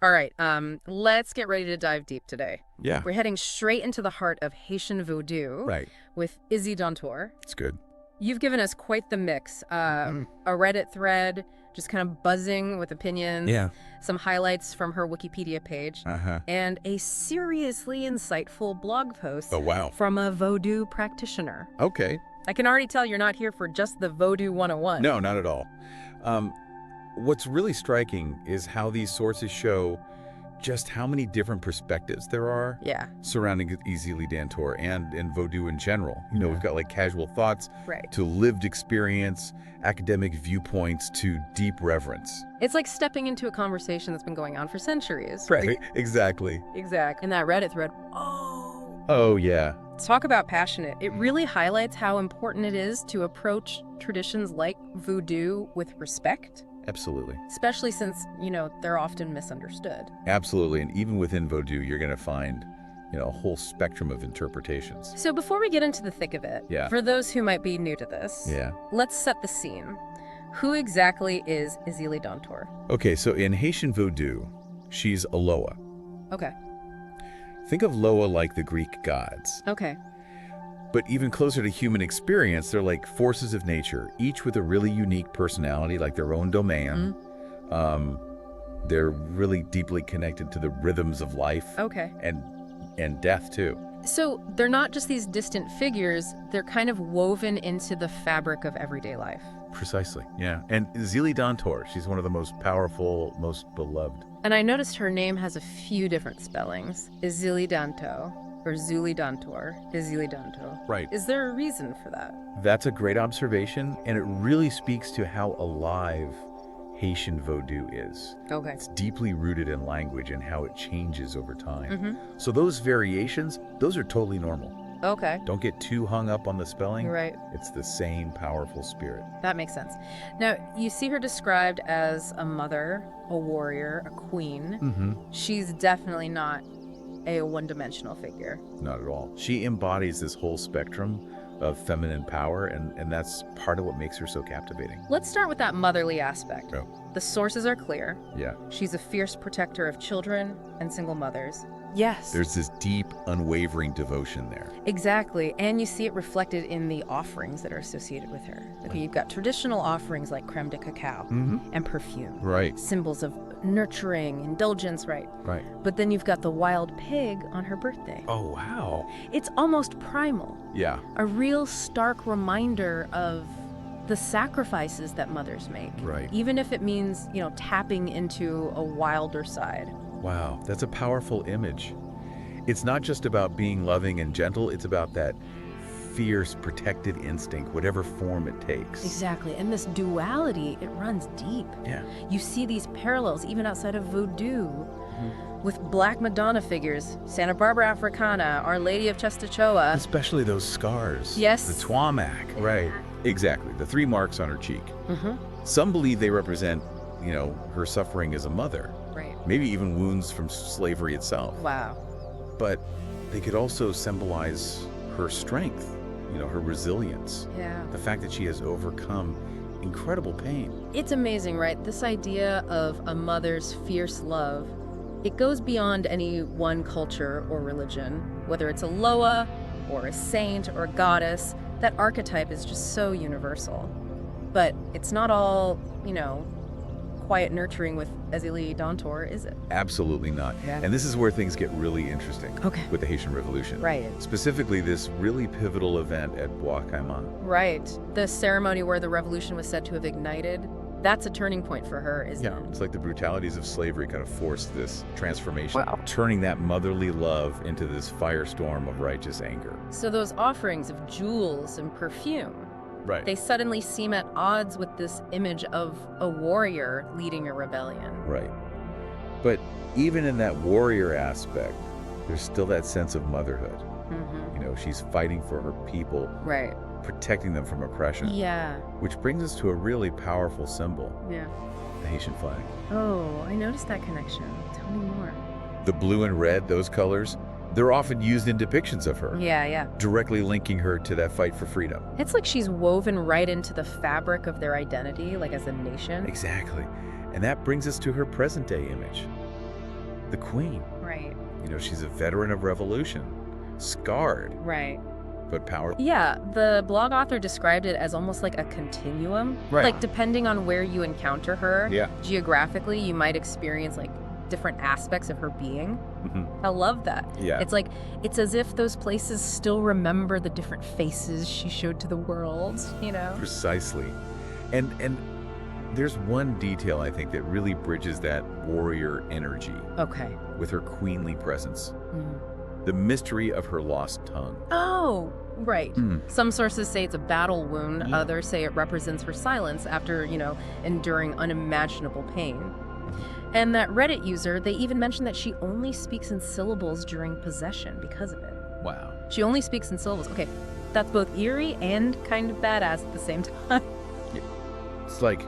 All right, let's get ready to dive deep today. Yeah, We're heading straight into the heart of Haitian voodoo right. with Ezili Dantor. It's good. You've given us quite the mix. A Reddit thread, just kind of buzzing with opinions, Yeah. some highlights from her Wikipedia page, Uh-huh. and a seriously insightful blog post Oh, wow. from a voodoo practitioner. Okay. I can already tell you're not here for just the voodoo 101. No, not at all. Um, what's really striking is how these sources show just how many different perspectives there are Yeah, surrounding Ezili Dantor and voodoo in general. You know, we've got like casual thoughts right. to lived experience, academic viewpoints to deep reverence. It's like stepping into a conversation that's been going on for centuries. Right. Exactly. Exact. In that Reddit thread, oh. Oh, yeah. Talk about passionate. It really highlights how important it is to approach traditions like voodoo with respect, Absolutely. especially since, they're often misunderstood. Absolutely. And even within voodoo, you're going to find, a whole spectrum of interpretations. So before we get into the thick of it, Yeah. for those who might be new to this, Yeah. let's set the scene. Who exactly is Ezili Dantor? Okay, so in Haitian voodoo, she's a Loa. Okay. Think of Loa like the Greek gods. Okay. But even closer to human experience, they're like forces of nature, each with a really unique personality, like their own domain. They're really deeply connected to the rhythms of life Okay. and death, too. So they're not just these distant figures, they're kind of woven into the fabric of everyday life. Precisely, yeah. And Ezili Dantor, she's one of the most powerful, most beloved. And I noticed her name has a few different spellings. Ezili Danto, or Zuli Dantor, Ezili Danto. Right. Is there a reason for that? That's a great observation, and it really speaks to how alive Haitian voodoo is. Okay. It's deeply rooted in language and how it changes over time. Mm-hmm. So those variations, those are totally normal. Okay. Don't get too hung up on the spelling. Right. It's the same powerful spirit. That makes sense. Now, you see her described as a mother, a warrior, a queen. Mm-hmm. She's definitely not a one-dimensional figure. Not at all. She embodies this whole spectrum of feminine power, and that's part of what makes her so captivating. Let's start with that motherly aspect. Oh. The sources are clear. Yeah. She's a fierce protector of children and single mothers. Yes. There's this deep, unwavering devotion there. Exactly, and you see it reflected in the offerings that are associated with her. Okay, you've got traditional offerings like creme de cacao and perfume. Right. Symbols of nurturing, indulgence, right? Right. But then you've got the wild pig on her birthday. Oh, wow. It's almost primal, Yeah. a real stark reminder of the sacrifices that mothers make. Right. Even if it means, tapping into a wilder side. Wow, that's a powerful image. It's not just about being loving and gentle, it's about that fierce, protective instinct, whatever form it takes. Exactly, and this duality, it runs deep. Yeah. You see these parallels even outside of voodoo with Black Madonna figures, Santa Barbara Africana, Our Lady of Czestochowa. Especially those scars. Yes. The Twamak. Right. Exactly. The 3 marks on her cheek. Mm-hmm. Some believe they represent, her suffering as a mother. Right. Maybe even wounds from slavery itself. Wow. But they could also symbolize her strength, her resilience. Yeah. The fact that she has overcome incredible pain. It's amazing, right? This idea of a mother's fierce love, it goes beyond any one culture or religion. Whether it's a Loa or a saint or a goddess, that archetype is just so universal. But it's not all, quiet nurturing with Ezili Dantor, is it? Absolutely not. Yeah. And this is where things get really interesting Okay. with the Haitian Revolution. Right. Specifically, this really pivotal event at Bois Caiman. Right. The ceremony where the revolution was said to have ignited, that's a turning point for her, isn't Yeah, it? it's like the brutalities of slavery kind of forced this transformation, Wow. turning that motherly love into this firestorm of righteous anger. So those offerings of jewels and perfume, Right. they suddenly seem at odds with this image of a warrior leading a rebellion. Right. But even in that warrior aspect, there's still that sense of motherhood. Mm-hmm. She's fighting for her people, Right. protecting them from oppression. Yeah. Which brings us to a really powerful symbol, Yeah. the Haitian flag. Oh, I noticed that connection. Tell me more. The blue and red, those colors, they're often used in depictions of her, Yeah. directly linking her to that fight for freedom. It's like she's woven right into the fabric of their identity, like as a nation. Exactly. And that brings us to her present-day image. the queen. Right. She's a veteran of revolution, scarred, Right. but powerful. Yeah, the blog author described it as almost like a continuum. Right. Like, depending on where you encounter her, Yeah. geographically, you might experience, like, different aspects of her being. I love that. Yeah. It's like, it's as if those places still remember the different faces she showed to the world, Precisely. And there's one detail, I think, that really bridges that warrior energy Okay. with her queenly presence. Mm. The mystery of her lost tongue. Oh, right. Mm. Some sources say it's a battle wound. Yeah. Others say it represents her silence after, enduring unimaginable pain. And that Reddit user, they even mentioned that she only speaks in syllables during possession because of it. Wow. She only speaks in syllables. Okay, that's both eerie and kind of badass at the same time. It's like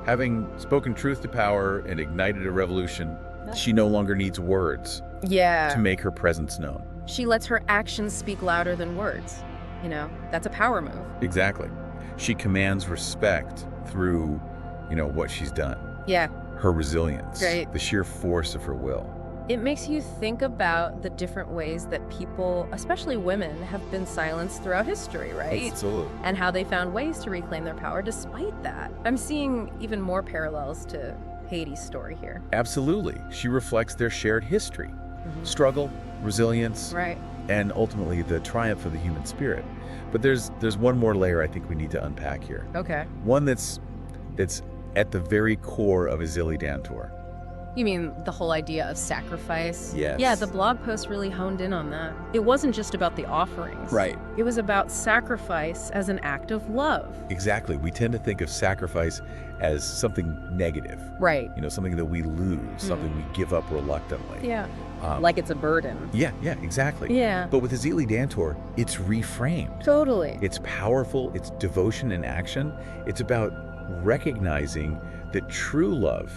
having spoken truth to power and ignited a revolution, she no longer needs words Yeah. to make her presence known. She lets her actions speak louder than words. That's a power move. Exactly. She commands respect through, what she's done. Yeah. Her resilience, Right. the sheer force of her will. It makes you think about the different ways that people, especially women, have been silenced throughout history, right? Absolutely. And how they found ways to reclaim their power despite that. I'm seeing even more parallels to Haiti's story here. Absolutely. She reflects their shared history, struggle, resilience, Right. and ultimately the triumph of the human spirit. But there's one more layer I think we need to unpack here. Okay. One that's at the very core of Ezili Dantor. You mean the whole idea of sacrifice? Yes. Yeah, the blog post really honed in on that. It wasn't just about the offerings. Right. It was about sacrifice as an act of love. Exactly. We tend to think of sacrifice as something negative. Right. Something that we lose, something we give up reluctantly. Yeah. Like it's a burden. Yeah, exactly. Yeah. But with Ezili Dantor, it's reframed. Totally. It's powerful, it's devotion in action. It's about recognizing that true love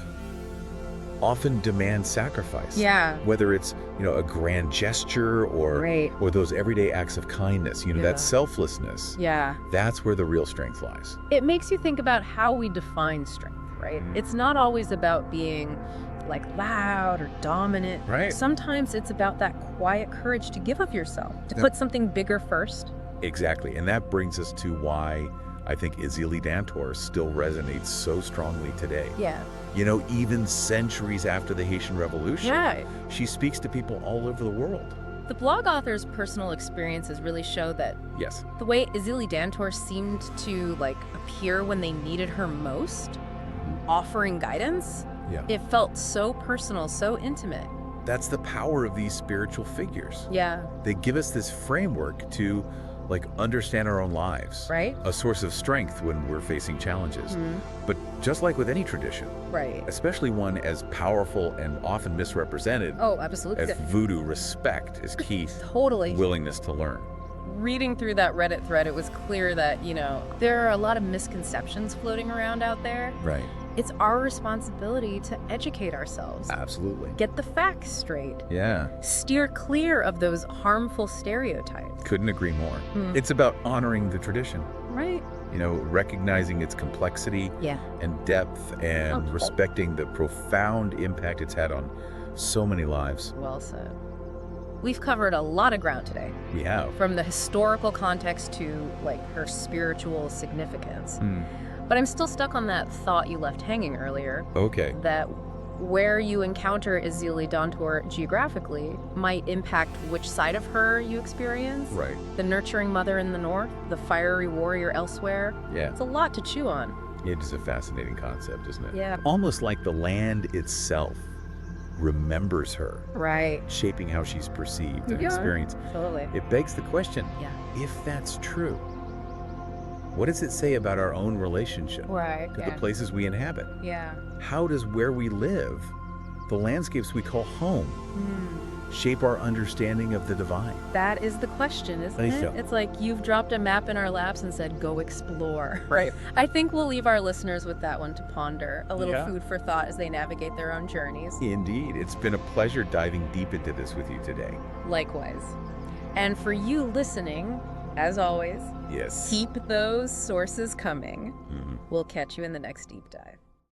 often demands sacrifice. Yeah. Whether it's, a grand gesture or Right. or those everyday acts of kindness, Yeah. that selflessness. Yeah. That's where the real strength lies. It makes you think about how we define strength, right? It's not always about being like loud or dominant. Right. Sometimes it's about that quiet courage to give of yourself, to Yeah. put something bigger first. Exactly. And that brings us to why I think Ezili Dantor still resonates so strongly today. Yeah. Even centuries after the Haitian Revolution, Yeah. she speaks to people all over the world. The blog author's personal experiences really show that Yes. the way Ezili Dantor seemed to appear when they needed her most, offering guidance, Yeah. it felt so personal, so intimate. That's the power of these spiritual figures. Yeah. They give us this framework to understand our own lives. Right? A source of strength when we're facing challenges. But just like with any tradition, Right. especially one as powerful and often misrepresented Oh, absolutely. as voodoo, respect is key. Totally. Willingness to learn. Reading through that Reddit thread, it was clear that, there are a lot of misconceptions floating around out there. Right. It's our responsibility to educate ourselves, Absolutely. get the facts straight, Yeah. steer clear of those harmful stereotypes. Couldn't agree more. It's about honoring the tradition, Right? recognizing its complexity Yeah. and depth and respecting the profound impact it's had on so many lives. Well said. We've covered a lot of ground today, We have. from the historical context to her spiritual significance. But I'm still stuck on that thought you left hanging earlier, Okay. that where you encounter Ezili Dantor geographically might impact which side of her you experience. Right. The nurturing mother in the north, the fiery warrior elsewhere. Yeah. It's a lot to chew on. It is a fascinating concept, isn't it? Yeah. Almost like the land itself remembers her, Right. shaping how she's perceived and Yeah. experienced. Totally. It begs the question, Yeah. if that's true, what does it say about our own relationship Right. to Yeah. the places we inhabit? Yeah. How does where we live, the landscapes we call home, shape our understanding of the divine? That is the question, isn't I think it? so. It's like you've dropped a map in our laps and said, go explore. Right. I think we'll leave our listeners with that one to ponder. A little Yeah. food for thought as they navigate their own journeys. Indeed. It's been a pleasure diving deep into this with you today. Likewise. And for you listening, as always, Yes. keep those sources coming. Mhm. We'll catch you in the next deep dive.